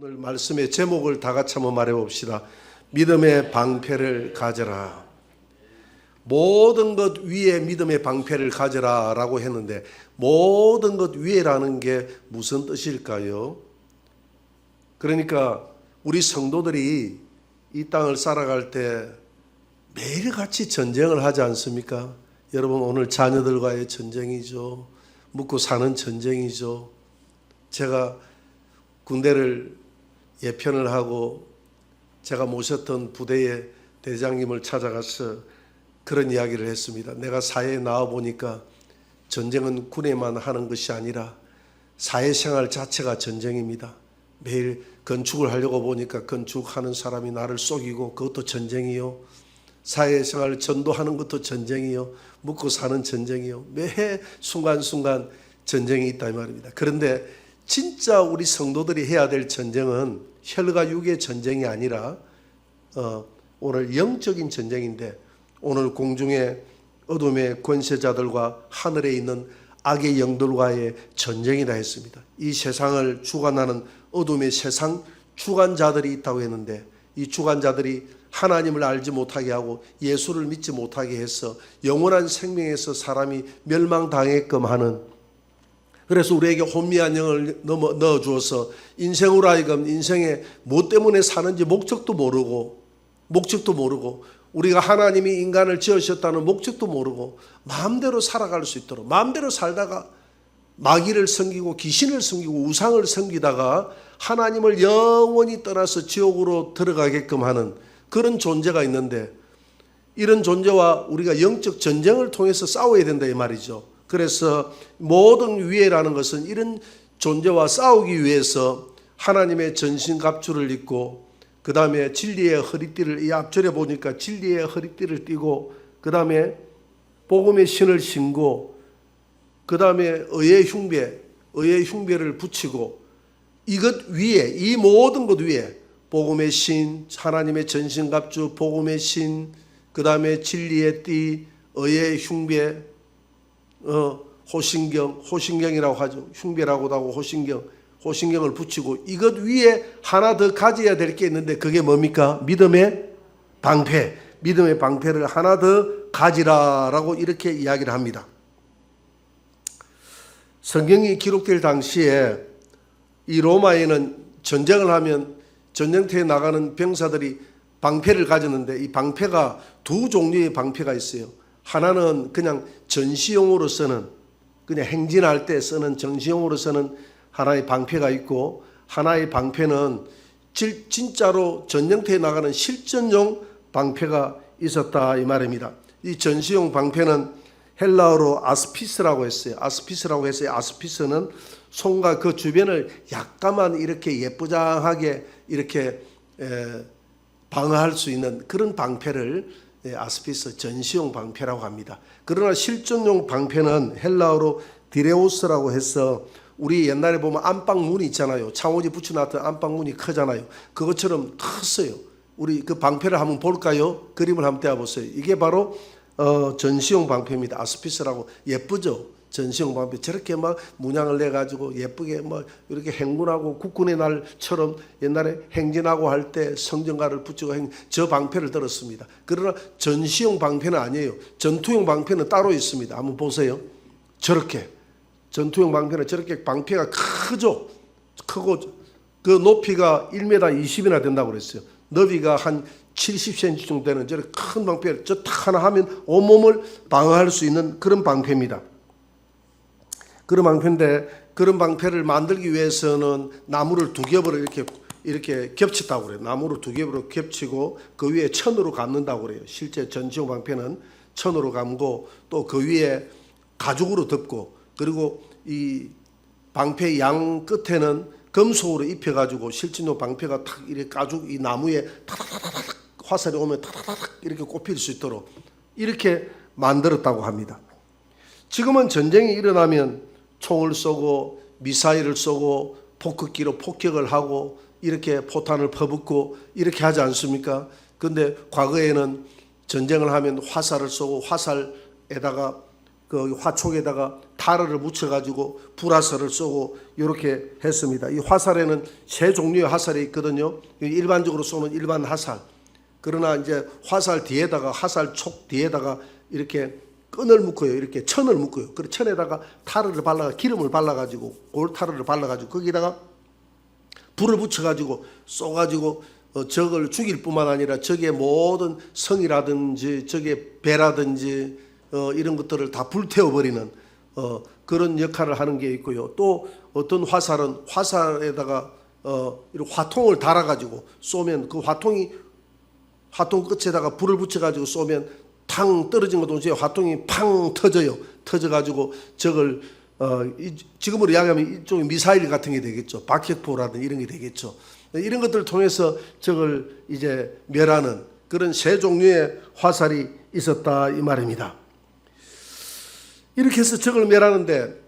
오늘 말씀의 제목을 다 같이 한번 말해 봅시다. 믿음의 방패를 가져라. 모든 것 위에 믿음의 방패를 가져라 라고 했는데, 모든 것 위에라는 게 무슨 뜻일까요? 그러니까 우리 성도들이 이 땅을 살아갈 때 매일같이 전쟁을 하지 않습니까? 여러분, 오늘 자녀들과의 전쟁이죠. 묵고 사는 전쟁이죠. 제가 군대를 예편을 하고 제가 모셨던 부대의 대장님을 찾아가서 그런 이야기를 했습니다. 내가 사회에 나와보니까 전쟁은 군에만 하는 것이 아니라 사회생활 자체가 전쟁입니다. 매일 건축을 하려고 보니까 건축하는 사람이 나를 속이고 그것도 전쟁이요. 사회생활 전도하는 것도 전쟁이요. 묵고 사는 전쟁이요. 매 순간순간 전쟁이 있다 이 말입니다. 그런데 진짜 우리 성도들이 해야 될 전쟁은 혈과 육의 전쟁이 아니라 오늘 영적인 전쟁인데, 오늘 공중의 어둠의 권세자들과 하늘에 있는 악의 영들과의 전쟁이라 했습니다. 이 세상을 주관하는 어둠의 세상 주관자들이 있다고 했는데, 이 주관자들이 하나님을 알지 못하게 하고 예수를 믿지 못하게 해서 영원한 생명에서 사람이 멸망당했끔 하는, 그래서 우리에게 혼미한 영을 넣어주어서 인생으로 하여금 인생에 뭐 때문에 사는지 목적도 모르고 우리가 하나님이 인간을 지으셨다는 목적도 모르고 마음대로 살아갈 수 있도록, 마음대로 살다가 마귀를 섬기고 귀신을 섬기고 우상을 섬기다가 하나님을 영원히 떠나서 지옥으로 들어가게끔 하는 그런 존재가 있는데, 이런 존재와 우리가 영적 전쟁을 통해서 싸워야 된다 이 말이죠. 그래서 모든 위해라는 것은 이런 존재와 싸우기 위해서 하나님의 전신갑주를 입고, 그 다음에 진리의 허리띠를, 이 앞절에 보니까 진리의 허리띠를 띠고, 그 다음에 복음의 신을 신고, 그 다음에 의의 흉배를 붙이고, 이것 위에, 이 모든 것 위에 복음의 신, 하나님의 전신갑주, 복음의 신, 그 다음에 진리의 띠, 의의 흉배, 호신경이라고 하죠. 흉배라고도 하고 호신경을 붙이고, 이것 위에 하나 더 가져야 될 게 있는데, 그게 뭡니까? 믿음의 방패. 믿음의 방패를 하나 더 가지라라고 이렇게 이야기를 합니다. 성경이 기록될 당시에 이 로마에는 전쟁을 하면 전쟁터에 나가는 병사들이 방패를 가졌는데, 이 방패가 두 종류의 방패가 있어요. 하나는 그냥 전시용으로 쓰는, 그냥 행진할 때 쓰는 전시용으로 쓰는 하나의 방패가 있고, 하나의 방패는 진짜로 전쟁터에 나가는 실전용 방패가 있었다 이 말입니다. 이 전시용 방패는 헬라어로 아스피스라고 했어요. 아스피스는 손과 그 주변을 약간만 이렇게 예쁘장하게 이렇게 방어할 수 있는 그런 방패를 아스피스 전시용 방패라고 합니다. 그러나 실전용 방패는 헬라어로 디레오스라고 해서, 우리 옛날에 보면 안방문이 있잖아요. 창호지 붙여놨던 안방문이 크잖아요. 그것처럼 컸어요. 우리 그 방패를 한번 볼까요? 그림을 한번 떼어보세요. 이게 바로 전시용 방패입니다. 아스피스라고. 예쁘죠? 전시용 방패. 저렇게 막 문양을 내가지고 예쁘게 막 이렇게 행군하고 국군의 날처럼 옛날에 행진하고 할 때 성전가를 붙이고 저 방패를 들었습니다. 그러나 전시용 방패는 아니에요. 전투용 방패는 따로 있습니다. 한번 보세요. 저렇게. 전투용 방패는 저렇게 방패가 크죠? 크고 그 높이가 1m 20이나 된다고 그랬어요. 너비가 한 70cm 정도 되는 저렇게 큰 방패를 저 딱 하나 하면 온몸을 방어할 수 있는 그런 방패입니다. 그런 방패인데, 그런 방패를 만들기 위해서는 나무를 두 겹으로 이렇게 겹쳤다고 그래요. 나무를 두 겹으로 겹치고 그 위에 천으로 감는다고 그래요. 실제 전시용 방패는 천으로 감고, 또 그 위에 가죽으로 덮고, 그리고 이 방패 양 끝에는 금속으로 입혀가지고 실전용 방패가 탁 이렇게 가죽 이 나무에 타닥타닥 화살이 오면 타닥타닥 이렇게 꼽힐 수 있도록 이렇게 만들었다고 합니다. 지금은 전쟁이 일어나면 총을 쏘고 미사일을 쏘고 포크기로 폭격을 하고 이렇게 포탄을 퍼붓고 이렇게 하지 않습니까? 그런데 과거에는 전쟁을 하면 화살을 쏘고 화살에다가 그 화촉에다가 타르를 묻혀가지고 불화살을 쏘고 이렇게 했습니다. 이 화살에는 세 종류의 화살이 있거든요. 일반적으로 쏘는 일반 화살. 그러나 이제 화살 뒤에다가 화살촉 뒤에다가 이렇게 끈을 묶어요. 이렇게 천을 묶어요. 그 천에다가 타르를 발라 기름을 발라가지고 골타르를 발라가지고 거기다가 불을 붙여가지고 쏘가지고 적을 죽일 뿐만 아니라 적의 모든 성이라든지 적의 배라든지 이런 것들을 다 불태워버리는 그런 역할을 하는 게 있고요. 또 어떤 화살은 화살에다가 이런 화통을 달아가지고 쏘면 그 화통 끝에다가 불을 붙여가지고 쏘면 탕 떨어진 것 동시에 화통이 팡 터져요. 터져가지고 적을 지금으로 이야기하면 이쪽에 미사일 같은 게 되겠죠. 박격포라든지 이런 게 되겠죠. 이런 것들을 통해서 적을 이제 멸하는 그런 세 종류의 화살이 있었다 이 말입니다. 이렇게 해서 적을 멸하는데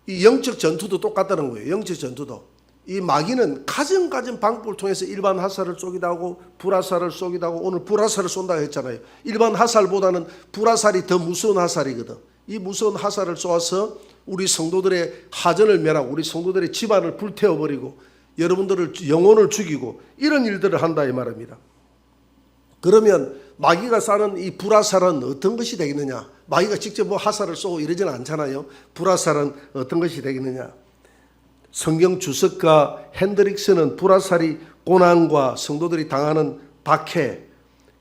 이 영적 전투도 똑같다는 거예요. 영적 전투도. 이 마귀는 가진 방법을 통해서 일반 화살을 쏘기도 하고 불화살을 쏘기도 하고 오늘 불화살을 쏜다고 했잖아요. 일반 화살보다는 불화살이 더 무서운 화살이거든. 이 무서운 화살을 쏘아서 우리 성도들의 하전을 멸하고 우리 성도들의 집안을 불태워버리고 여러분들을 영혼을 죽이고 이런 일들을 한다 이 말입니다. 그러면 마귀가 쏴는 이 불화살은 어떤 것이 되겠느냐? 마귀가 직접 뭐 화살을 쏘고 이러지는 않잖아요. 불화살은 어떤 것이 되겠느냐? 성경 주석가 핸드릭스는 불화살이 고난과 성도들이 당하는 박해,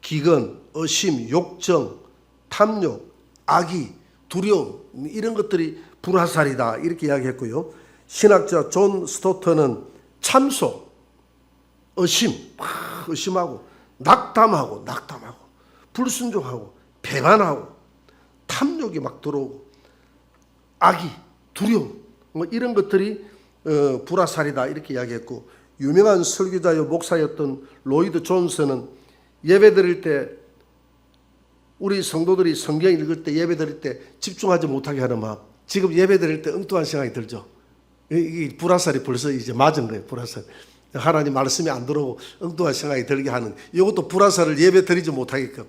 기근, 의심, 욕정, 탐욕, 악의, 두려움 이런 것들이 불화살이다 이렇게 이야기했고요. 신학자 존 스토터는 참소, 의심하고 낙담하고 불순종하고 배반하고 탐욕이 막 들어오고 악의, 두려움 뭐 이런 것들이 불화살이다 이렇게 이야기했고 유명한 설교자요 목사였던 로이드 존스는 예배드릴 때 우리 성도들이 성경 읽을 때 예배드릴 때 집중하지 못하게 하는 마음 지금 예배드릴 때 엉뚱한 생각이 들죠. 이 불화살이 벌써 이제 맞은 거예요. 불화살. 하나님 말씀이 안 들어오고 엉뚱한 생각이 들게 하는 이것도 불화살을 예배드리지 못하게끔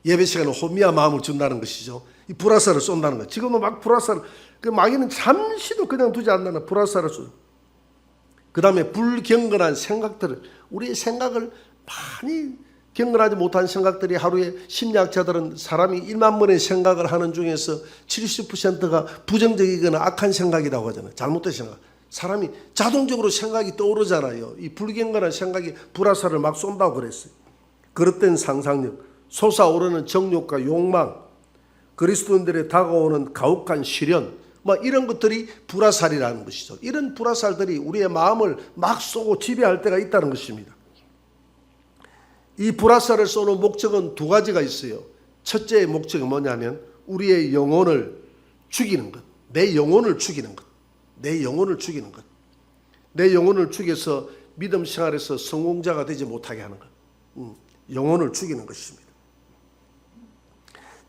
예배 시간에 혼미한 마음을 준다는 것이죠. 이 불화살을 쏜다는 거. 지금은 막 불화살 그 마귀는 잠시도 그냥 두지 않는 불화살을 쏘죠. 그 다음에 불경건한 생각들을 우리의 생각을 많이 경건하지 못한 생각들이 하루에 심리학자들은 사람이 1만 번의 생각을 하는 중에서 70%가 부정적이거나 악한 생각이라고 하잖아요. 잘못된 생각. 사람이 자동적으로 생각이 떠오르잖아요. 이 불경건한 생각이 불화살을 막 쏜다고 그랬어요. 그릇된 상상력, 솟아오르는 정욕과 욕망, 그리스도인들의 다가오는 가혹한 시련 뭐 이런 것들이 불화살이라는 것이죠. 이런 불화살들이 우리의 마음을 막 쏘고 지배할 때가 있다는 것입니다. 이 불화살을 쏘는 목적은 두 가지가 있어요. 첫째의 목적이 뭐냐면 우리의 영혼을 죽이는 것. 내 영혼을 죽이는 것. 내 영혼을 죽이는 것. 내 영혼을 죽여서 믿음 생활에서 성공자가 되지 못하게 하는 것. 영혼을 죽이는 것입니다.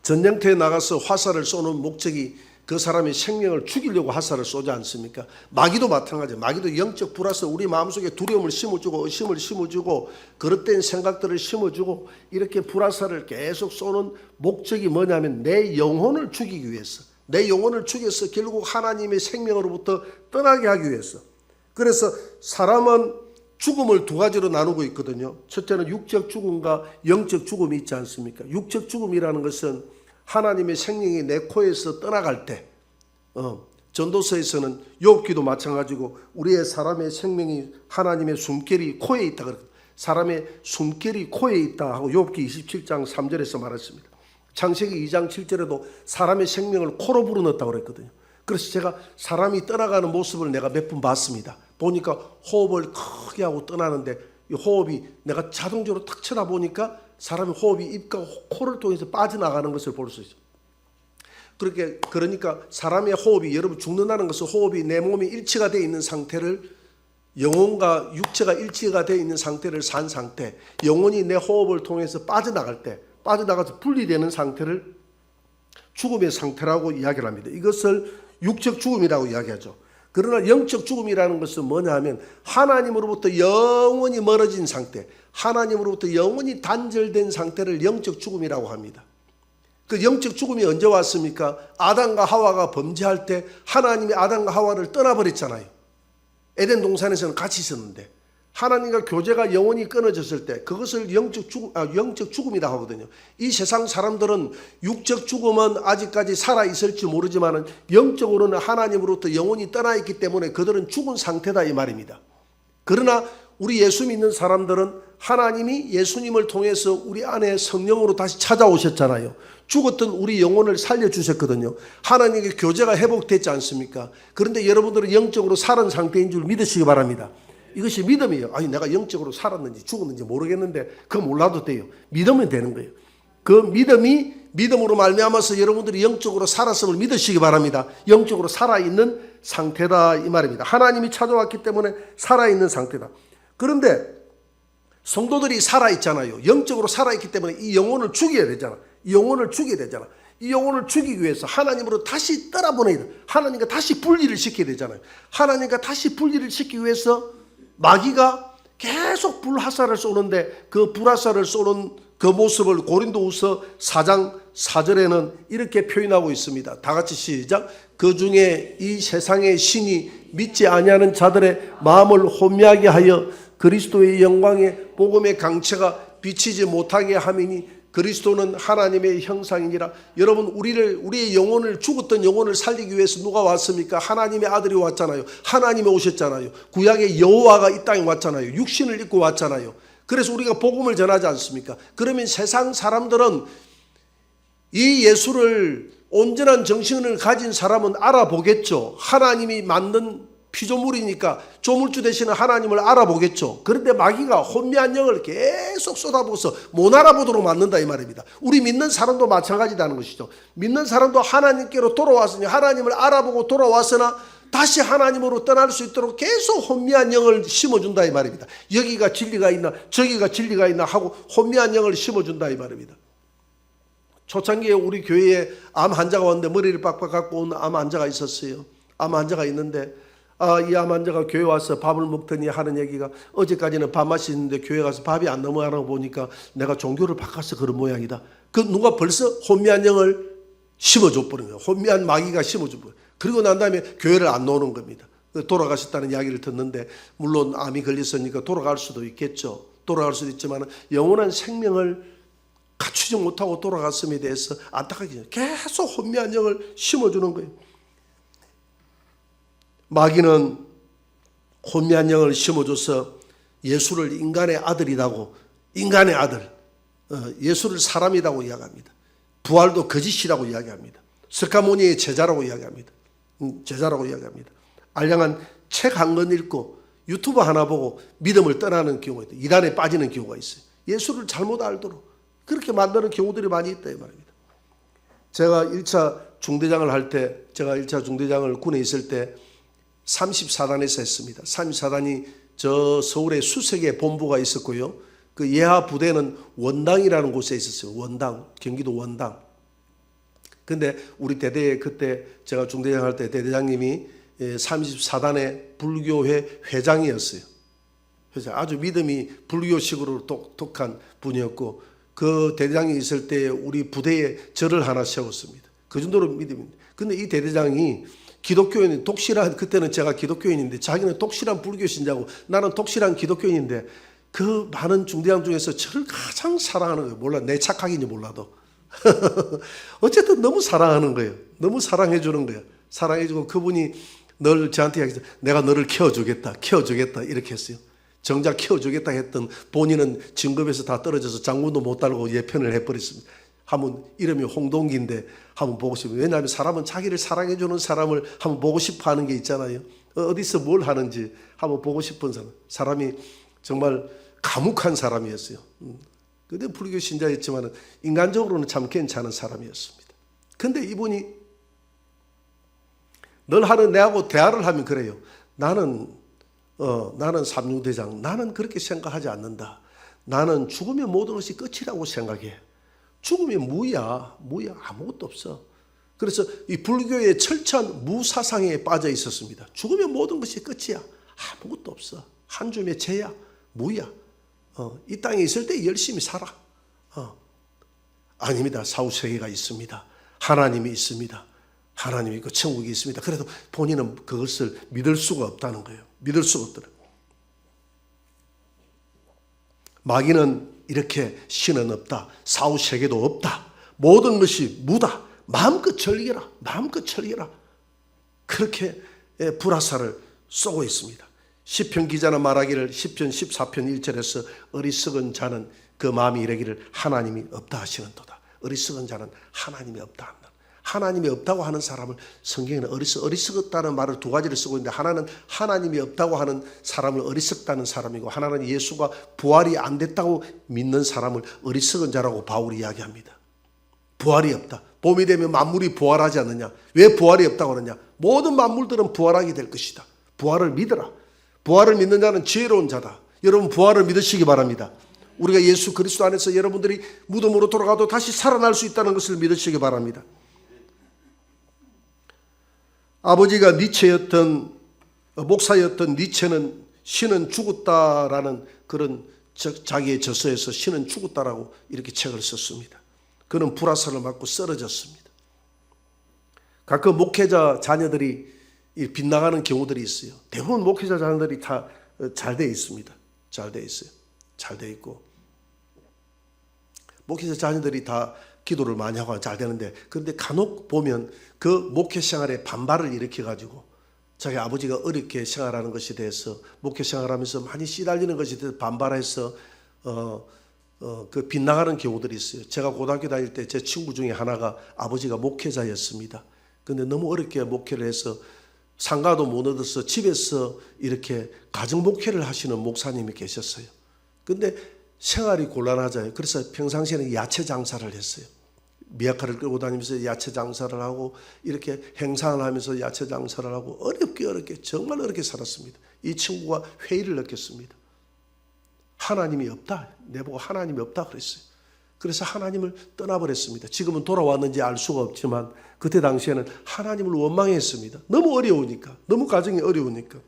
전쟁터에 나가서 화살을 쏘는 목적이 그 사람의 생명을 죽이려고 화살을 쏘지 않습니까? 마귀도 마찬가지예요. 마귀도 영적 불화살 우리 마음속에 두려움을 심어주고 의심을 심어주고 그릇된 생각들을 심어주고 이렇게 불화살을 계속 쏘는 목적이 뭐냐면 내 영혼을 죽이기 위해서 내 영혼을 죽여서 결국 하나님의 생명으로부터 떠나게 하기 위해서. 그래서 사람은 죽음을 두 가지로 나누고 있거든요. 첫째는 육적 죽음과 영적 죽음이 있지 않습니까? 육적 죽음이라는 것은 하나님의 생명이 내 코에서 떠나갈 때 전도서에서는 욥기도 마찬가지고 우리의 사람의 생명이 하나님의 숨결이 코에 있다 그랬거든요. 사람의 숨결이 코에 있다 하고 욥기 27장 3절에서 말했습니다. 창세기 2장 7절에도 사람의 생명을 코로 불어넣었다고 그랬거든요. 그래서 제가 사람이 떠나가는 모습을 내가 몇 번 봤습니다. 보니까 호흡을 크게 하고 떠나는데 이 호흡이 내가 자동적으로 탁 쳐다보니까 사람의 호흡이 입과 코를 통해서 빠져나가는 것을 볼 수 있어요. 그러니까 사람의 호흡이 여러분 죽는다는 것은 호흡이 내 몸이 일치가 되어 있는 상태를 영혼과 육체가 일치가 되어 있는 상태를 산 상태 영혼이 내 호흡을 통해서 빠져나갈 때 빠져나가서 분리되는 상태를 죽음의 상태라고 이야기를 합니다. 이것을 육적 죽음이라고 이야기하죠. 그러나 영적 죽음이라는 것은 뭐냐 하면 하나님으로부터 영원히 멀어진 상태 하나님으로부터 영원히 단절된 상태를 영적 죽음이라고 합니다. 그 영적 죽음이 언제 왔습니까? 아담과 하와가 범죄할 때 하나님이 아담과 하와를 떠나버렸잖아요. 에덴 동산에서는 같이 있었는데 하나님과 교제가 영원히 끊어졌을 때 그것을 영적 죽음이라 하거든요. 이 세상 사람들은 육적 죽음은 아직까지 살아있을지 모르지만 영적으로는 하나님으로부터 영원히 떠나 있기 때문에 그들은 죽은 상태다 이 말입니다. 그러나 우리 예수 믿는 사람들은 하나님이 예수님을 통해서 우리 안에 성령으로 다시 찾아오셨잖아요. 죽었던 우리 영혼을 살려주셨거든요. 하나님의 교제가 회복됐지 않습니까? 그런데 여러분들은 영적으로 살은 상태인 줄 믿으시기 바랍니다. 이것이 믿음이에요. 아니 내가 영적으로 살았는지 죽었는지 모르겠는데 그거 몰라도 돼요. 믿으면 되는 거예요. 그 믿음으로 말미암아서 여러분들이 영적으로 살았음을 믿으시기 바랍니다. 영적으로 살아있는 상태다 이 말입니다. 하나님이 찾아왔기 때문에 살아있는 상태다. 그런데 성도들이 살아있잖아요. 영적으로 살아있기 때문에 이 영혼을 죽여야 되잖아. 이 영혼을 죽여야 되잖아. 이 영혼을 죽이기 위해서 하나님으로 다시 떠나보내야 돼. 하나님과 다시 분리를 시켜야 되잖아요. 하나님과 다시 분리를 시키기 위해서 마귀가 계속 불화살을 쏘는데 그 불화살을 쏘는 그 모습을 고린도후서 4장 4절에는 이렇게 표현하고 있습니다. 다 같이 시작. 그 중에 이 세상의 신이 믿지 아니하는 자들의 마음을 혼미하게 하여 그리스도의 영광의 복음의 강체가 비치지 못하게 함이니 그리스도는 하나님의 형상이니라. 여러분 우리의 영혼을 죽었던 영혼을 살리기 위해서 누가 왔습니까? 하나님의 아들이 왔잖아요. 하나님이 오셨잖아요. 구약의 여호와가 이 땅에 왔잖아요. 육신을 입고 왔잖아요. 그래서 우리가 복음을 전하지 않습니까? 그러면 세상 사람들은 이 예수를 온전한 정신을 가진 사람은 알아보겠죠. 하나님이 만든 피조물이니까 조물주 되시는 하나님을 알아보겠죠. 그런데 마귀가 혼미한 영을 계속 쏟아부어서 못 알아보도록 만든다 이 말입니다. 우리 믿는 사람도 마찬가지다는 것이죠. 믿는 사람도 하나님께로 돌아왔으니 하나님을 알아보고 돌아왔으나 다시 하나님으로 떠날 수 있도록 계속 혼미한 영을 심어준다 이 말입니다. 여기가 진리가 있나 저기가 진리가 있나 하고 혼미한 영을 심어준다 이 말입니다. 초창기에 우리 교회에 암 환자가 왔는데 머리를 빡빡 갖고 온 암 환자가 있었어요. 암 환자가 있는데 이 암 환자가 교회 와서 밥을 먹더니 하는 얘기가 어제까지는 밥맛이 있는데 교회 가서 밥이 안 넘어가는 거 보니까 내가 종교를 바꿔서 그런 모양이다. 그 누가 벌써 혼미한 영을 심어줘 버린 거예요. 혼미한 마귀가 심어줘 버린 거예요. 그리고 난 다음에 교회를 안 나오는 겁니다. 돌아가셨다는 이야기를 듣는데 물론 암이 걸렸으니까 돌아갈 수도 있겠죠. 돌아갈 수도 있지만 영원한 생명을 갖추지 못하고 돌아갔음에 대해서 안타깝게 계속 혼미한 영을 심어주는 거예요. 마귀는 혼미한 영을 심어줘서 예수를 인간의 아들이라고, 인간의 아들, 예수를 사람이라고 이야기합니다. 부활도 거짓이라고 이야기합니다. 스가모니의 제자라고 이야기합니다. 제자라고 이야기합니다. 알량한 책 한 권 읽고 유튜브 하나 보고 믿음을 떠나는 경우가 있다. 이단에 빠지는 경우가 있어요. 예수를 잘못 알도록 그렇게 만드는 경우들이 많이 있다 이 말입니다. 제가 1차 중대장을 할 때, 제가 1차 중대장을 군에 있을 때 34단에서 했습니다. 34단이 저 서울에 수색의 본부가 있었고요. 그 예하 부대는 원당이라는 곳에 있었어요. 원당, 경기도 원당. 근데 우리 대대에 그때 제가 중대장 할 때 대대장님이 34단의 불교회 회장이었어요. 아주 믿음이 불교식으로 똑똑한 분이었고 그 대대장이 있을 때 우리 부대에 절을 하나 세웠습니다. 그 정도로 믿음입니다. 근데 이 대대장이 기독교인, 독실한, 그때는 제가 기독교인인데 자기는 독실한 불교 신자고 나는 독실한 기독교인인데 그 많은 중대장 중에서 저를 가장 사랑하는 거예요. 몰라, 내 착각인지 몰라도. 어쨌든 너무 사랑하는 거예요. 너무 사랑해 주는 거예요. 사랑해주고 그분이 늘 저한테 이야기했어요. 내가 너를 키워주겠다 이렇게 했어요. 정작 키워주겠다 했던 본인은 진급에서 다 떨어져서 장군도 못 달고 예편을 해버렸습니다. 한번 이름이 홍동기인데 한번 보고 싶어요. 왜냐하면 사람은 자기를 사랑해주는 사람을 한번 보고 싶어 하는 게 있잖아요. 어디서 뭘 하는지 한번 보고 싶은 사람이 정말 감옥한 사람이었어요. 근데 불교 신자였지만 인간적으로는 참 괜찮은 사람이었습니다. 근데 이분이 늘 내하고 대화를 하면 그래요. 나는 삼중대장, 나는 그렇게 생각하지 않는다. 나는 죽으면 모든 것이 끝이라고 생각해. 죽으면 무야 아무것도 없어. 그래서 이 불교의 철저한 무사상에 빠져 있었습니다. 죽으면 모든 것이 끝이야. 아무것도 없어. 한 줌의 재야, 무야. 이 땅에 있을 때 열심히 살아. 아닙니다. 사후세계가 있습니다. 하나님이 있습니다. 하나님이 있고 천국이 있습니다. 그래도 본인은 그것을 믿을 수가 없다는 거예요. 믿을 수가 없더라고요. 마귀는 이렇게 신은 없다. 사후세계도 없다. 모든 것이 무다. 마음껏 즐기라. 마음껏 즐기라. 그렇게 불화살을 쏘고 있습니다. 시편 기자는 말하기를 시편 14편 1절에서 어리석은 자는 그 마음이 이르기를 하나님이 없다 하시는도다. 어리석은 자는 하나님이 없다 한다. 하나님이 없다고 하는 사람을 성경에는 어리석었다는 말을 두 가지를 쓰고 있는데, 하나는 하나님이 없다고 하는 사람을 어리석다는 사람이고, 하나는 예수가 부활이 안 됐다고 믿는 사람을 어리석은 자라고 바울이 이야기합니다. 부활이 없다. 봄이 되면 만물이 부활하지 않느냐? 왜 부활이 없다고 그러냐? 모든 만물들은 부활하게 될 것이다. 부활을 믿어라. 부활을 믿는 자는 지혜로운 자다. 여러분, 부활을 믿으시기 바랍니다. 우리가 예수 그리스도 안에서 여러분들이 무덤으로 돌아가도 다시 살아날 수 있다는 것을 믿으시기 바랍니다. 아버지가 니체였던, 목사였던 니체는 신은 죽었다라는 그런 자기의 저서에서 신은 죽었다라고 이렇게 책을 썼습니다. 그는 불화살을 맞고 쓰러졌습니다. 가끔 목회자 자녀들이 빗나가는 경우들이 있어요. 대부분 목회자 자녀들이 다 잘 돼 있습니다. 잘 돼 있어요. 잘 돼 있고, 목회자 자녀들이 다 기도를 많이 하고 잘 되는데, 그런데 간혹 보면 그 목회 생활에 반발을 일으켜가지고 자기 아버지가 어렵게 생활하는 것에 대해서, 목회 생활하면서 많이 시달리는 것에 대해서 반발해서 그 빗나가는 경우들이 있어요. 제가 고등학교 다닐 때 제 친구 중에 하나가 아버지가 목회자였습니다. 그런데 너무 어렵게 목회를 해서 상가도 못 얻어서 집에서 이렇게 가정 목회를 하시는 목사님이 계셨어요. 근데 생활이 곤란하잖아요. 그래서 평상시에는 야채 장사를 했어요. 미약화를 끌고 다니면서 야채 장사를 하고 이렇게 행상을 하면서 야채 장사를 하고 어렵게 정말 어렵게 살았습니다. 이 친구가 회의를 느꼈습니다. 하나님이 없다. 내보고 하나님이 없다 그랬어요. 그래서 하나님을 떠나버렸습니다. 지금은 돌아왔는지 알 수가 없지만 그때 당시에는 하나님을 원망했습니다. 너무 어려우니까, 너무 가정이 어려우니까.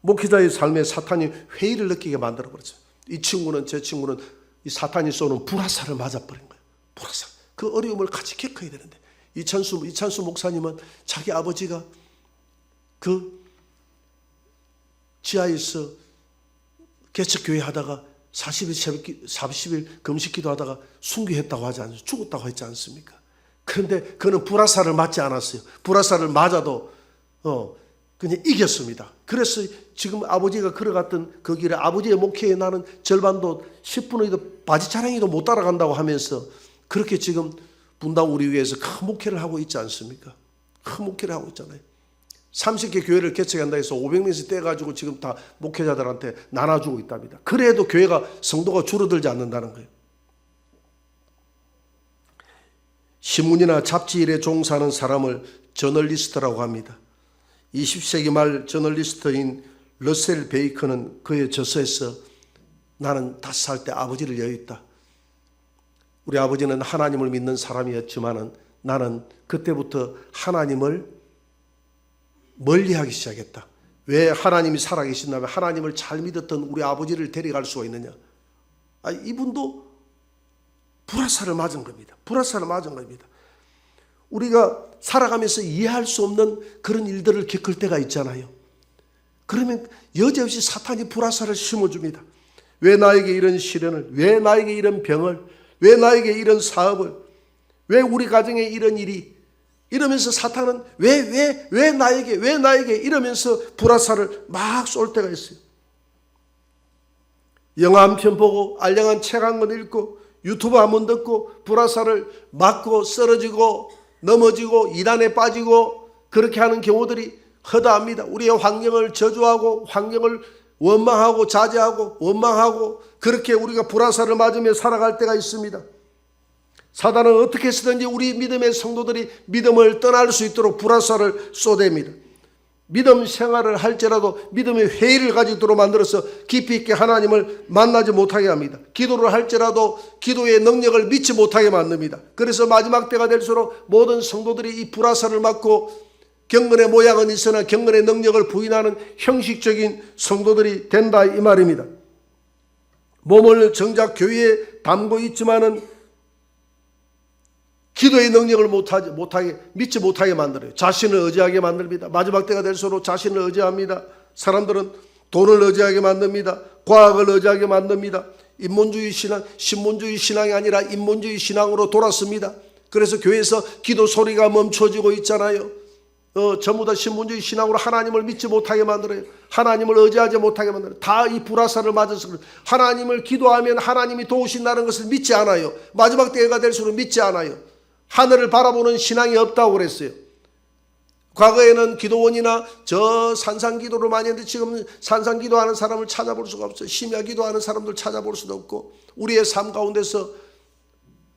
목회자의 삶에 사탄이 회의를 느끼게 만들어버렸어요. 이 친구는, 제 친구는 이 사탄이 쏘는 불화살을 맞아버린 거예요. 불화살. 그 어려움을 같이 겪어야 되는데, 이찬수 목사님은 자기 아버지가 그 지하에서 개척교회 하다가 40일 금식기도 하다가 순교했다고 하지 않습니까? 죽었다고 했지 않습니까? 그런데 그는 불화살을 맞지 않았어요. 불화살을 맞아도 그냥 이겼습니다. 그래서 지금 아버지가 걸어갔던 그 길에 아버지의 목회에 나는 절반도 10분의도 바지차량이도 못 따라간다고 하면서 그렇게 지금 분당 우리 위해서 큰 목회를 하고 있지 않습니까? 큰 목회를 하고 있잖아요. 30개 교회를 개척한다 해서 500명씩 떼가지고 지금 다 목회자들한테 나눠주고 있답니다. 그래도 교회가 성도가 줄어들지 않는다는 거예요. 신문이나 잡지일에 종사하는 사람을 저널리스트라고 합니다. 20세기 말 저널리스트인 러셀 베이커는 그의 저서에서 나는 5살 때 아버지를 여윳다. 우리 아버지는 하나님을 믿는 사람이었지만 나는 그때부터 하나님을 멀리하기 시작했다. 왜 하나님이 살아계신다면 하나님을 잘 믿었던 우리 아버지를 데려갈 수가 있느냐. 이분도 불화살을 맞은 겁니다. 불화살을 맞은 겁니다. 우리가 살아가면서 이해할 수 없는 그런 일들을 겪을 때가 있잖아요. 그러면 여지없이 사탄이 불화살을 심어줍니다. 왜 나에게 이런 시련을, 왜 나에게 이런 병을, 왜 나에게 이런 사업을, 왜 우리 가정에 이런 일이, 이러면서 사탄은 왜 나에게 이러면서 불화살을 막 쏠 때가 있어요. 영화 한 편 보고 알량한 책 한 권 읽고 유튜브 한 번 듣고 불화살을 맞고 쓰러지고 넘어지고 이단에 빠지고 그렇게 하는 경우들이 허다합니다. 우리의 환경을 저주하고 환경을 원망하고 자제하고 원망하고 그렇게 우리가 불화살을 맞으며 살아갈 때가 있습니다. 사단은 어떻게 해서든지 우리 믿음의 성도들이 믿음을 떠날 수 있도록 불화살을 쏘댑니다. 믿음 생활을 할지라도 믿음의 회의를 가지도록 만들어서 깊이 있게 하나님을 만나지 못하게 합니다. 기도를 할지라도 기도의 능력을 믿지 못하게 만듭니다. 그래서 마지막 때가 될수록 모든 성도들이 이 불화살을 맞고 경건의 모양은 있으나 경건의 능력을 부인하는 형식적인 성도들이 된다 이 말입니다. 몸을 정작 교회에 담고 있지만은 기도의 능력을 못하게 믿지 못하게 만들어요. 자신을 의지하게 만듭니다. 마지막 때가 될수록 자신을 의지합니다. 사람들은 돈을 의지하게 만듭니다. 과학을 의지하게 만듭니다. 인본주의 신앙, 신본주의 신앙이 아니라 인본주의 신앙으로 돌았습니다. 그래서 교회에서 기도 소리가 멈춰지고 있잖아요. 전부 다 신본주의 신앙으로 하나님을 믿지 못하게 만들어요. 하나님을 의지하지 못하게 만들어요. 다 이 불화살을 맞아서 하나님을 기도하면 하나님이 도우신다는 것을 믿지 않아요. 마지막 때가 될수록 믿지 않아요. 하늘을 바라보는 신앙이 없다고 그랬어요. 과거에는 기도원이나 저 산상기도를 많이 했는데 지금 산상기도하는 사람을 찾아볼 수가 없어요. 심야기도하는 사람들 찾아볼 수도 없고, 우리의 삶 가운데서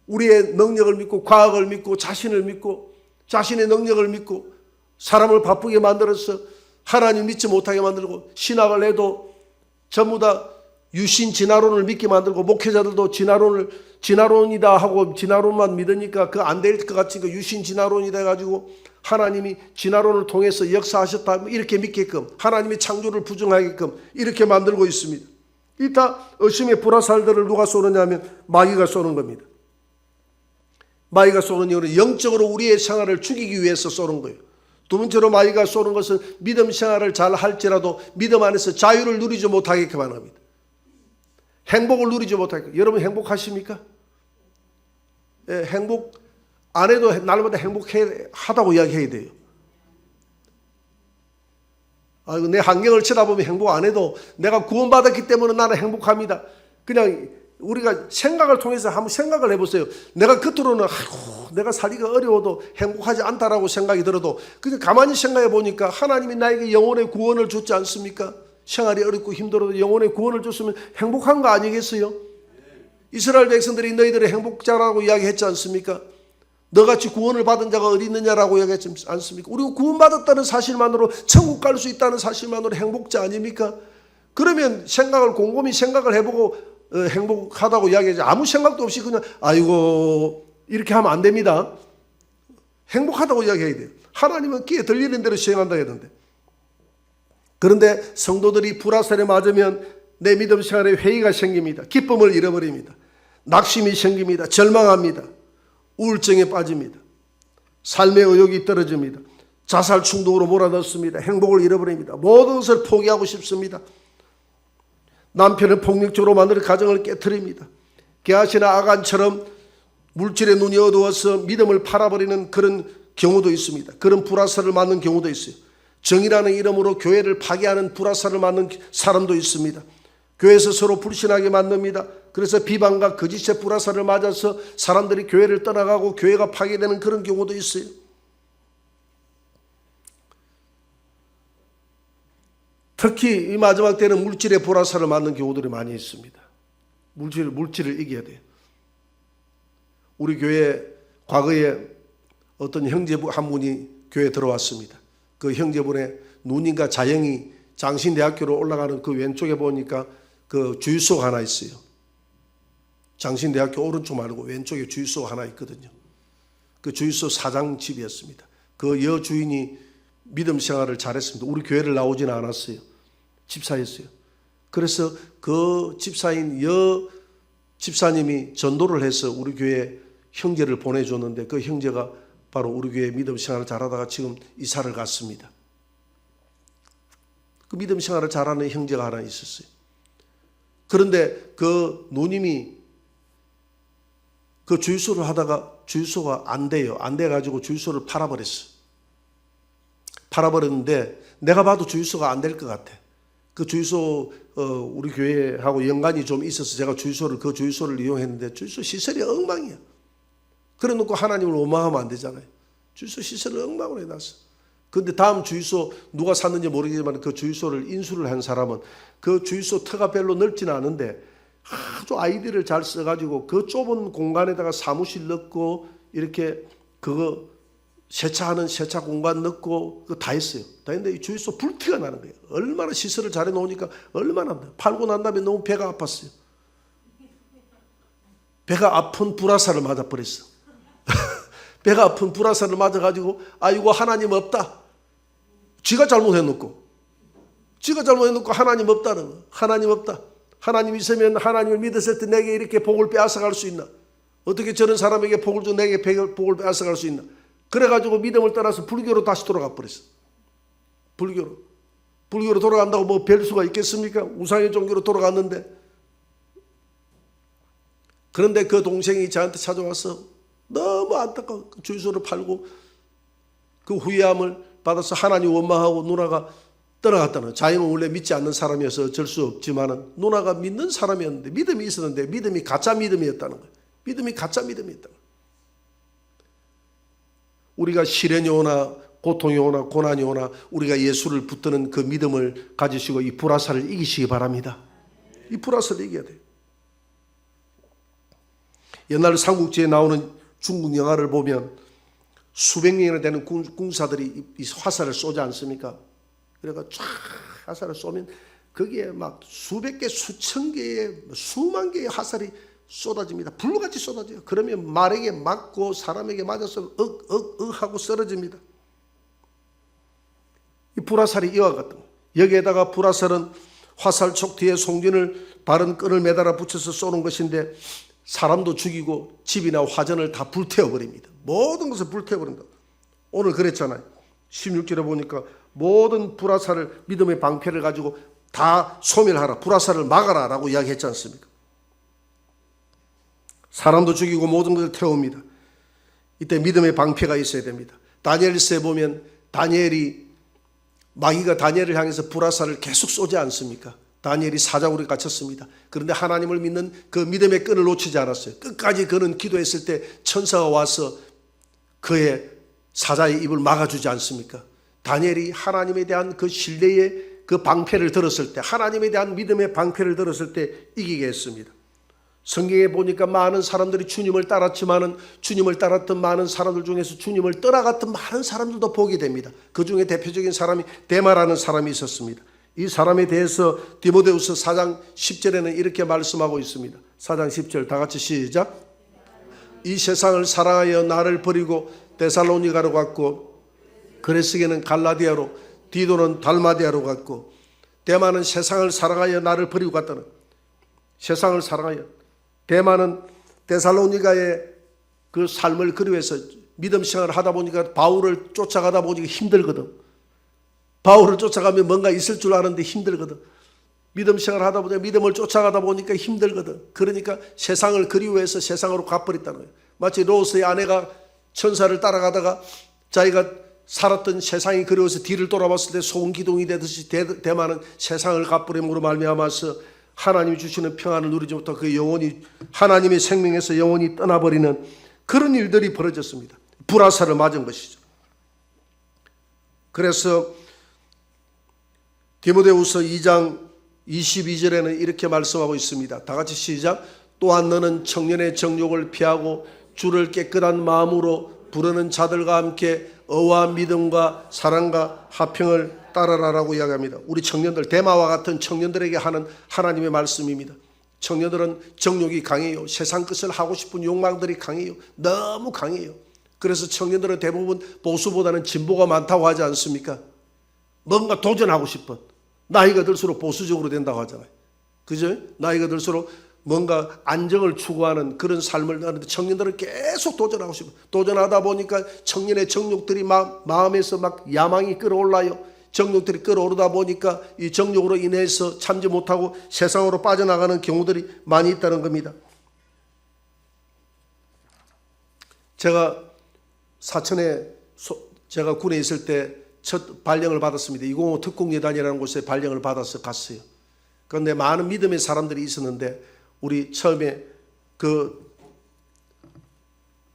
우리의 능력을 믿고 과학을 믿고 자신을 믿고 자신의 능력을 믿고 사람을 바쁘게 만들어서 하나님 믿지 못하게 만들고, 신학을 해도 전부 다 유신 진화론을 믿게 만들고, 목회자들도 진화론이다 하고 진화론만 믿으니까 그 안 될 것 같으니까 유신 진화론이 돼가지고 하나님이 진화론을 통해서 역사하셨다 이렇게 믿게끔, 하나님의 창조를 부정하게끔 이렇게 만들고 있습니다. 이 다 의심의 불화살들을 누가 쏘느냐면 마귀가 쏘는 겁니다. 마귀가 쏘는 이유는 영적으로 우리의 생활을 죽이기 위해서 쏘는 거예요. 두 번째로 마귀가 쏘는 것은 믿음 생활을 잘 할지라도 믿음 안에서 자유를 누리지 못하게만 합니다. 행복을 누리지 못하게. 여러분 행복하십니까? 예, 행복 안 해도 날마다 행복하다고 이야기해야 돼요. 아이고, 내 환경을 쳐다보면 행복 안 해도 내가 구원받았기 때문에 나는 행복합니다. 그냥 우리가 생각을 통해서 한번 생각을 해보세요. 내가 겉으로는 아이고, 내가 살기가 어려워도 행복하지 않다라고 생각이 들어도 그냥 가만히 생각해 보니까 하나님이 나에게 영혼의 구원을 줬지 않습니까? 생활이 어렵고 힘들어도 영혼의 구원을 줬으면 행복한 거 아니겠어요? 이스라엘 백성들이 너희들의 행복자라고 이야기했지 않습니까? 너같이 구원을 받은 자가 어디 있느냐라고 이야기했지 않습니까? 우리가 구원받았다는 사실만으로 천국 갈 수 있다는 사실만으로 행복자 아닙니까? 그러면 생각을 곰곰이 생각을 해보고 행복하다고 이야기하지, 아무 생각도 없이 그냥 아이고 이렇게 하면 안 됩니다. 행복하다고 이야기해야 돼요. 하나님은 귀에 들리는 대로 시행한다 했는데, 그런데 성도들이 불화살에 맞으면 내 믿음 생활에 회의가 생깁니다. 기쁨을 잃어버립니다. 낙심이 생깁니다. 절망합니다. 우울증에 빠집니다. 삶의 의욕이 떨어집니다. 자살 충동으로 몰아넣습니다. 행복을 잃어버립니다. 모든 것을 포기하고 싶습니다. 남편을 폭력적으로 만들어 가정을 깨트립니다. 게하시나 아간처럼 물질의 눈이 어두워서 믿음을 팔아버리는 그런 경우도 있습니다. 그런 불화살을 맞는 경우도 있어요. 정의라는 이름으로 교회를 파괴하는 불화살을 맞는 사람도 있습니다. 교회에서 서로 불신하게 만듭니다. 그래서 비방과 거짓의 불화살을 맞아서 사람들이 교회를 떠나가고 교회가 파괴되는 그런 경우도 있어요. 특히 이 마지막 때는 물질의 불화살을 맞는 경우들이 많이 있습니다. 물질을 이겨야 돼요. 우리 교회 과거에 어떤 형제부 한 분이 교회에 들어왔습니다. 그 형제분의 누님과 자영이 장신대학교로 올라가는 그 왼쪽에 보니까 그 주유소가 하나 있어요. 장신대학교 오른쪽 말고 왼쪽에 주유소가 하나 있거든요. 그 주유소 사장 집이었습니다. 그 여주인이 믿음 생활을 잘했습니다. 우리 교회를 나오지는 않았어요. 집사였어요. 그래서 그 집사인 집사님이 전도를 해서 우리 교회 형제를 보내줬는데, 그 형제가 바로 우리 교회 믿음 생활을 잘하다가 지금 이사를 갔습니다. 그 믿음 생활을 잘하는 형제가 하나 있었어요. 그런데 그 누님이 그 주유소를 하다가 주유소가 안 돼요. 안 돼가지고 주유소를 팔아버렸어요. 팔아버렸는데 내가 봐도 주유소가 안 될 것 같아. 그 주유소 우리 교회하고 연관이 좀 있어서 제가 그 주유소를 이용했는데 주유소 시설이 엉망이야. 그래 놓고 하나님을 원망하면 안 되잖아요. 주유소 시설을 엉망으로 해놨어. 그런데 다음 주유소 누가 샀는지 모르겠지만 그 주유소를 인수를 한 사람은 그 주유소 터가 별로 넓지는 않은데 아주 아이디어를 잘 써가지고 그 좁은 공간에다가 사무실 넣고 이렇게 그거 세차하는 세차 공간 넣고 그거 다 했어요. 다 했는데 이 주유소 불티가 나는 거예요. 얼마나 시설을 잘 해놓으니까 얼마나 팔고 난 다음에 너무 배가 아팠어요. 배가 아픈 불화살을 맞아버렸어. 배가 아픈 불화살을 맞아가지고 아이고 하나님 없다. 지가 잘못해놓고 하나님 없다는 거. 하나님 없다. 하나님 있으면 하나님을 믿었을 때 내게 이렇게 복을 빼앗아갈 수 있나. 어떻게 저런 사람에게 복을 줘 내게 복을 빼앗아갈 수 있나? 그래가지고 믿음을 떠나서 불교로 다시 돌아가 버렸어. 불교로 돌아간다고 뭐 별 수가 있겠습니까? 우상의 종교로 돌아갔는데. 그런데 그 동생이 저한테 찾아와서 너무 안타까워 주유소를 팔고 그 후회함을 받아서 하나님 원망하고 누나가 떠나갔다는 거예요. 자기는 원래 믿지 않는 사람이어서 어쩔 수 없지만 누나가 믿는 사람이었는데 믿음이 있었는데 믿음이 가짜 믿음이었다는 거예요. 믿음이 가짜 믿음이었다는 거예요. 우리가 시련이 오나 고통이 오나 고난이 오나 우리가 예수를 붙드는 그 믿음을 가지시고 이 불화살을 이기시기 바랍니다. 이 불화살을 이겨야 돼요. 옛날 삼국지에 나오는 중국 영화를 보면 수백 명이나 되는 군사들이 이 화살을 쏘지 않습니까? 그래가 쫙 화살을 쏘면 거기에 막 수백 개, 수천 개의, 수만 개의 화살이 쏟아집니다. 불같이 쏟아져요. 그러면 말에게 맞고 사람에게 맞아서 하고 쓰러집니다. 이 불화살이 이와 같은 여기에다가 불화살은 화살촉 뒤에 송진을 바른 끈을 매달아 붙여서 쏘는 것인데 사람도 죽이고 집이나 화전을 다 불태워버립니다. 모든 것을 불태워버린다. 오늘 그랬잖아요. 16절에 보니까 모든 불화살을 믿음의 방패를 가지고 다 소멸하라. 불화살을 막아라 라고 이야기했지 않습니까? 사람도 죽이고 모든 것을 태웁니다. 이때 믿음의 방패가 있어야 됩니다. 다니엘서에 보면 마귀가 다니엘을 향해서 불화살을 계속 쏘지 않습니까? 다니엘이 사자굴에 갇혔습니다. 그런데 하나님을 믿는 그 믿음의 끈을 놓치지 않았어요. 끝까지 그는 기도했을 때 천사가 와서 그의 사자의 입을 막아주지 않습니까? 다니엘이 하나님에 대한 그 신뢰의 그 방패를 들었을 때, 하나님에 대한 믿음의 방패를 들었을 때 이기게 했습니다. 성경에 보니까 많은 사람들이 주님을 따랐지만은 주님을 따랐던 많은 사람들 중에서 주님을 떠나갔던 많은 사람들도 보게 됩니다. 그 중에 대표적인 사람이 데마라는 사람이 있었습니다. 이 사람에 대해서 디모데후서 4장 10절에는 이렇게 말씀하고 있습니다. 4장 10절 다 같이 시작. 이 세상을 사랑하여 나를 버리고 데살로니가로 갔고 그레스게는 갈라디아로 디도는 달마디아로 갔고 데마는 세상을 사랑하여 나를 버리고 갔다는 세상을 사랑하여 데마는 데살로니가의 그 삶을 그리워해서 믿음 생활을 하다 보니까 바울을 쫓아가다 보니까 힘들거든. 바울을 쫓아가면 뭔가 있을 줄 아는데 힘들거든. 믿음 생활을 하다 보니까 믿음을 쫓아가다 보니까 힘들거든. 그러니까 세상을 그리워해서 세상으로 가버렸다는 거예요. 마치 로스의 아내가 천사를 따라가다가 자기가 살았던 세상이 그리워서 뒤를 돌아봤을 때 소음기둥이 되듯이 데마는 세상을 가버림으로 말미암아서 하나님이 주시는 평안을 누리지 못하고 그 영혼이 하나님의 생명에서 영혼이 떠나버리는 그런 일들이 벌어졌습니다. 불화살을 맞은 것이죠. 그래서 디모데후서 2장 22절에는 이렇게 말씀하고 있습니다. 다 같이 시작. 또한 너는 청년의 정욕을 피하고 주를 깨끗한 마음으로 부르는 자들과 함께 의와 믿음과 사랑과 화평을 따라라라고 이야기합니다. 우리 청년들, 데마와 같은 청년들에게 하는 하나님의 말씀입니다. 청년들은 정욕이 강해요. 세상 것을 하고 싶은 욕망들이 강해요. 너무 강해요. 그래서 청년들은 대부분 보수보다는 진보가 많다고 하지 않습니까? 뭔가 도전하고 싶어. 나이가 들수록 보수적으로 된다고 하잖아요. 그죠? 나이가 들수록 뭔가 안정을 추구하는 그런 삶을 하는데 청년들은 계속 도전하고 싶어. 도전하다 보니까 청년의 정욕들이 마음에서 막 야망이 끌어올라요. 정욕들이 끌어오르다 보니까 이 정욕으로 인해서 참지 못하고 세상으로 빠져나가는 경우들이 많이 있다는 겁니다. 제가 사천에 제가 군에 있을 때 첫 발령을 받았습니다. 205 특공예단이라는 곳에 발령을 받아서 갔어요. 그런데 많은 믿음의 사람들이 있었는데 우리 처음에 그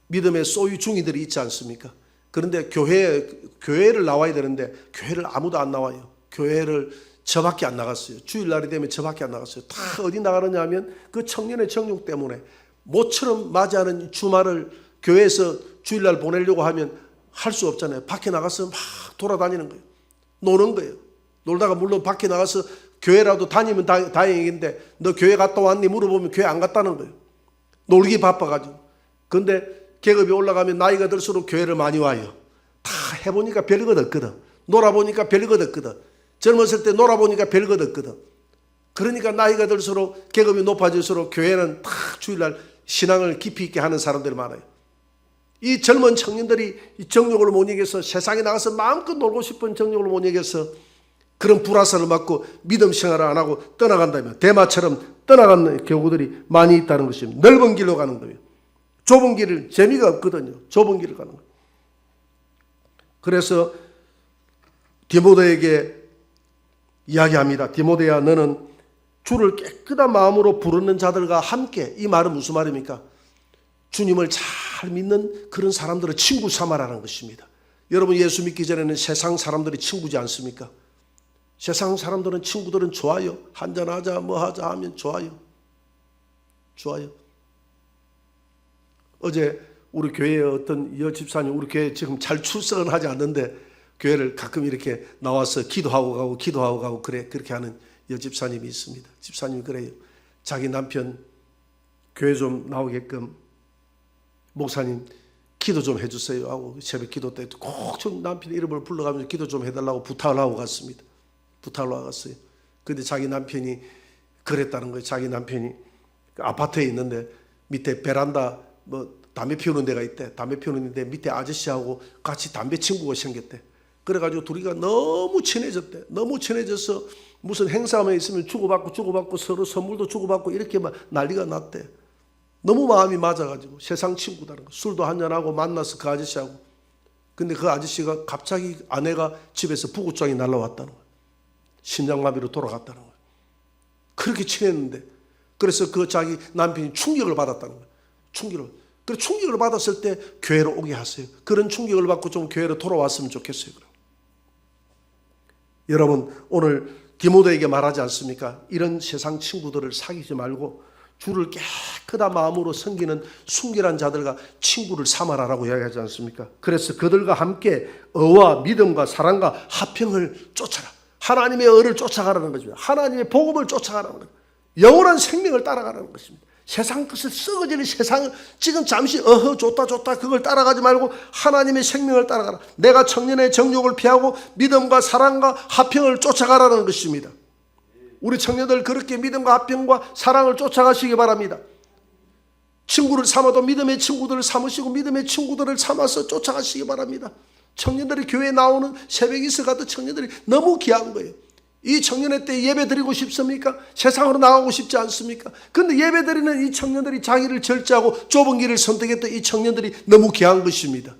믿음의 소유 중이들이 있지 않습니까? 그런데 교회를 나와야 되는데 교회를 아무도 안 나와요. 교회를 저밖에 안 나갔어요. 주일날이 되면 저밖에 안 나갔어요. 다 어디 나가느냐 하면 그 청년의 정욕 때문에 모처럼 맞이하는 주말을 교회에서 주일날 보내려고 하면 할 수 없잖아요. 밖에 나가서 막 돌아다니는 거예요. 노는 거예요. 놀다가 물론 밖에 나가서 교회라도 다니면 다행인데 너 교회 갔다 왔니? 물어보면 교회 안 갔다는 거예요. 놀기 바빠가지고. 그런데 계급이 올라가면 나이가 들수록 교회를 많이 와요. 다 해보니까 별것 없거든. 놀아보니까 별것 없거든. 젊었을 때 놀아보니까 별것 없거든. 그러니까 나이가 들수록 계급이 높아질수록 교회는 다 주일날 신앙을 깊이 있게 하는 사람들이 많아요. 이 젊은 청년들이 이 정욕을 못 이겨서 세상에 나가서 마음껏 놀고 싶은 정욕을 못 이겨서 그런 불화살을 맞고 믿음 생활을 안 하고 떠나간다면 대마처럼 떠나가는 경우들이 많이 있다는 것입니다. 넓은 길로 가는 거예요. 좁은 길을 재미가 없거든요. 좁은 길을 가는 거예요. 그래서 디모데에게 이야기합니다. 디모데야, 너는 주를 깨끗한 마음으로 부르는 자들과 함께. 이 말은 무슨 말입니까? 주님을 잘 믿는 그런 사람들을 친구 삼아라는 것입니다. 여러분, 예수 믿기 전에는 세상 사람들이 친구지 않습니까? 세상 사람들은 친구들은 좋아요. 한잔하자 뭐 하자 하면 좋아요. 좋아요. 어제 우리 교회에 어떤 여집사님, 우리 교회 지금 잘 출석은 하지 않는데 교회를 가끔 이렇게 나와서 기도하고 가고 그렇게 하는 여집사님이 있습니다. 집사님이 그래요. 자기 남편 교회 좀 나오게끔 목사님 기도 좀 해주세요 하고 새벽 기도 때 꼭 좀 남편 이름을 불러가면서 기도 좀 해달라고 부탁을 하고 갔습니다. 부탁을 하고 갔어요. 그런데 자기 남편이 그랬다는 거예요. 자기 남편이 아파트에 있는데 밑에 베란다 뭐 담배 피우는 데가 있대. 담배 피우는데 밑에 아저씨하고 같이 담배 친구가 생겼대. 그래가지고 둘이가 너무 친해졌대. 너무 친해져서 무슨 행사만 있으면 주고받고 서로 선물도 주고받고 이렇게 막 난리가 났대. 너무 마음이 맞아가지고 세상 친구다는 거. 술도 한잔하고 만나서 그 아저씨하고. 근데 그 아저씨가 갑자기 아내가 집에서 부구장이 날라왔다는 거야. 심장마비로 돌아갔다는 거야. 그렇게 친했는데. 그래서 그 자기 남편이 충격을 받았다는 거야. 그래서 충격을 받았을 때 교회로 오게 하세요. 그런 충격을 받고 좀 교회로 돌아왔으면 좋겠어요. 그럼. 여러분, 오늘 디모데에게 말하지 않습니까? 이런 세상 친구들을 사귀지 말고 주를 깨끗한 마음으로 섬기는 순결한 자들과 친구를 삼아라라고 이야기하지 않습니까? 그래서 그들과 함께 의와 믿음과 사랑과 화평을 쫓아라. 하나님의 의를 쫓아가라는 것입니다. 하나님의 복음을 쫓아가라는 것입니다. 영원한 생명을 따라가라는 것입니다. 세상 것을 썩어지는 세상을 지금 잠시 좋다 그걸 따라가지 말고 하나님의 생명을 따라가라. 내가 청년의 정욕을 피하고 믿음과 사랑과 화평을 쫓아가라는 것입니다. 우리 청년들 그렇게 믿음과 화평과 사랑을 쫓아가시기 바랍니다. 친구를 삼아도 믿음의 친구들을 삼으시고 믿음의 친구들을 삼아서 쫓아가시기 바랍니다. 청년들이 교회에 나오는 새벽 이슬 같은 청년들이 너무 귀한 거예요. 이 청년회 때 예배 드리고 싶습니까? 세상으로 나가고 싶지 않습니까? 그런데 예배 드리는 이 청년들이 자기를 절제하고 좁은 길을 선택했던 이 청년들이 너무 귀한 것입니다.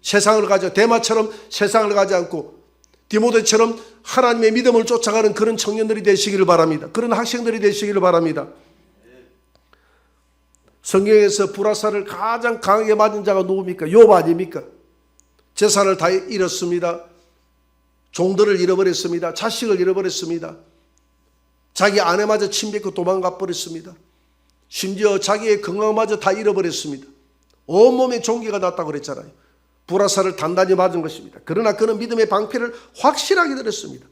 세상을 가져 대마처럼 세상을 가지 않고 디모데처럼 하나님의 믿음을 쫓아가는 그런 청년들이 되시기를 바랍니다. 그런 학생들이 되시기를 바랍니다. 성경에서 불화살을 가장 강하게 맞은 자가 누굽니까? 욥 아닙니까? 재산을 다 잃었습니다. 종들을 잃어버렸습니다. 자식을 잃어버렸습니다. 자기 아내마저 침뱉고 도망가 버렸습니다. 심지어 자기의 건강마저 다 잃어버렸습니다. 온몸에 종기가 났다고 그랬잖아요. 불화살을 단단히 맞은 것입니다. 그러나 그는 믿음의 방패를 확실하게 들었습니다.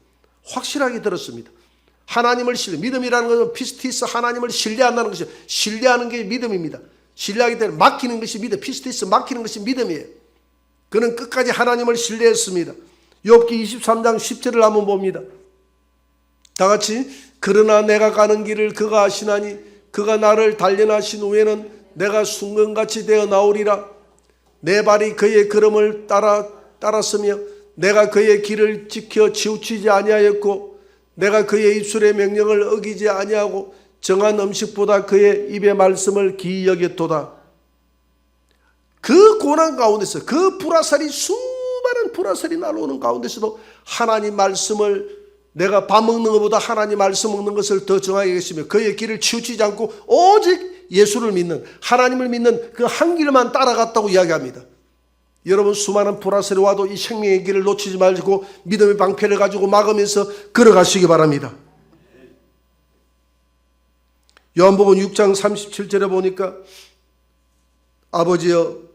확실하게 들었습니다. 하나님을 믿음이라는 것은 피스티스, 하나님을 신뢰한다는 것이죠. 신뢰하는 게 믿음입니다. 신뢰하기 때문에 맡기는 것이 믿음, 피스티스 맡기는 것이 믿음이에요. 그는 끝까지 하나님을 신뢰했습니다. 욥기 23장 10절을 한번 봅니다. 다 같이 그러나 내가 가는 길을 그가 아시나니 그가 나를 단련하신 후에는 내가 순금같이 되어 나오리라. 내 발이 그의 걸음을 따랐으며 내가 그의 길을 지켜 치우치지 아니하였고 내가 그의 입술의 명령을 어기지 아니하고 정한 음식보다 그의 입의 말씀을 기이 여겼도다. 그 고난 가운데서 그 불화살이 수많은 불화살이 날아오는 가운데서도 하나님 말씀을 내가 밥 먹는 것보다 하나님 말씀 먹는 것을 더 정하게 했으며 그의 길을 치우치지 않고 오직 예수를 믿는 하나님을 믿는 그 한 길만 따라갔다고 이야기합니다. 여러분 수많은 불화살이 와도 이 생명의 길을 놓치지 말고 믿음의 방패를 가지고 막으면서 걸어가시기 바랍니다. 요한복음 6장 37절에 보니까 아버지여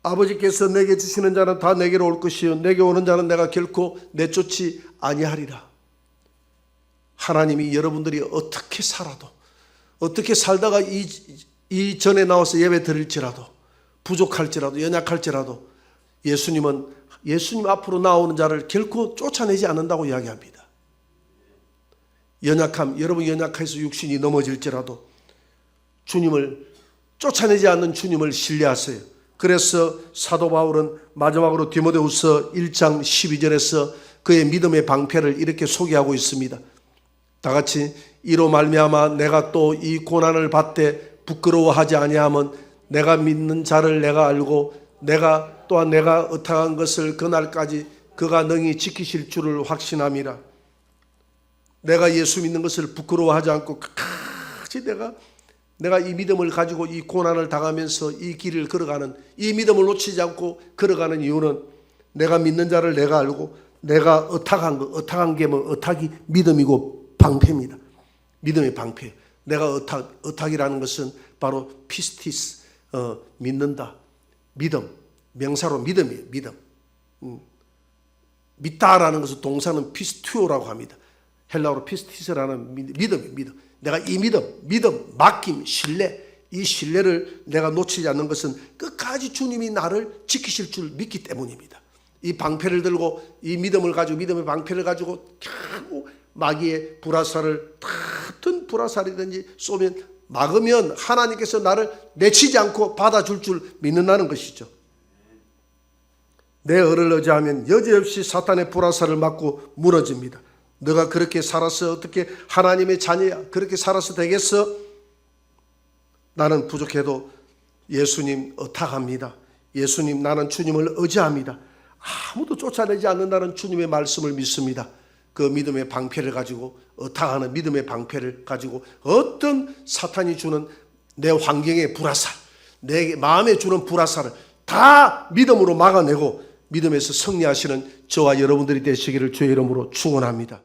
아버지께서 내게 주시는 자는 다 내게로 올 것이요 내게 오는 자는 내가 결코 내쫓지 아니하리라. 하나님이 여러분들이 어떻게 살아도 어떻게 살다가 이 전에 나와서 예배 드릴지라도 부족할지라도 연약할지라도 예수님 앞으로 나오는 자를 결코 쫓아내지 않는다고 이야기합니다. 연약함, 여러분 연약해서 육신이 넘어질지라도 주님을 쫓아내지 않는 주님을 신뢰하세요. 그래서 사도 바울은 마지막으로 디모데후서 1장 12절에서 그의 믿음의 방패를 이렇게 소개하고 있습니다. 다 같이 이로 말미암아 내가 또 이 고난을 받되 부끄러워하지 아니함은 내가 믿는 자를 내가 알고 내가 또한 내가 의탁한 것을 그날까지 그가 능히 지키실 줄을 확신함이라. 내가 예수 믿는 것을 부끄러워하지 않고 끝까지 내가 이 믿음을 가지고 이 고난을 당하면서 이 길을 걸어가는, 이 믿음을 놓치지 않고 걸어가는 이유는 내가 믿는 자를 내가 알고 내가 의탁한 게 뭐 의탁이 믿음이고 방패입니다. 믿음의 방패. 내가 의탁이라는 것은 바로 피스티스, 믿는다. 믿음. 명사로 믿음이에요. 믿음. 믿다라는 것은 동사는 피스투오라고 합니다. 헬라어로 피스티스라는 믿음이에요. 믿음. 내가 이 믿음, 맡김, 신뢰, 이 신뢰를 내가 놓치지 않는 것은 끝까지 주님이 나를 지키실 줄 믿기 때문입니다. 이 방패를 들고 이 믿음을 가지고 믿음의 방패를 가지고 겨우 마귀의 불화살을 같은 불화살이든지 쏘면 막으면 하나님께서 나를 내치지 않고 받아줄 줄 믿는다는 것이죠. 내 의를 의지하면 여지없이 사탄의 불화살을 맞고 무너집니다. 너가 그렇게 살아서 어떻게 하나님의 자녀야? 그렇게 살아서 되겠어? 나는 부족해도 예수님 의탁합니다. 예수님, 나는 주님을 의지합니다. 아무도 쫓아내지 않는다는 주님의 말씀을 믿습니다. 그 믿음의 방패를 가지고, 의탁하는 믿음의 방패를 가지고 어떤 사탄이 주는 내 환경의 불화살, 내 마음에 주는 불화살을 다 믿음으로 막아내고 믿음에서 승리하시는 저와 여러분들이 되시기를 주의 이름으로 축원합니다.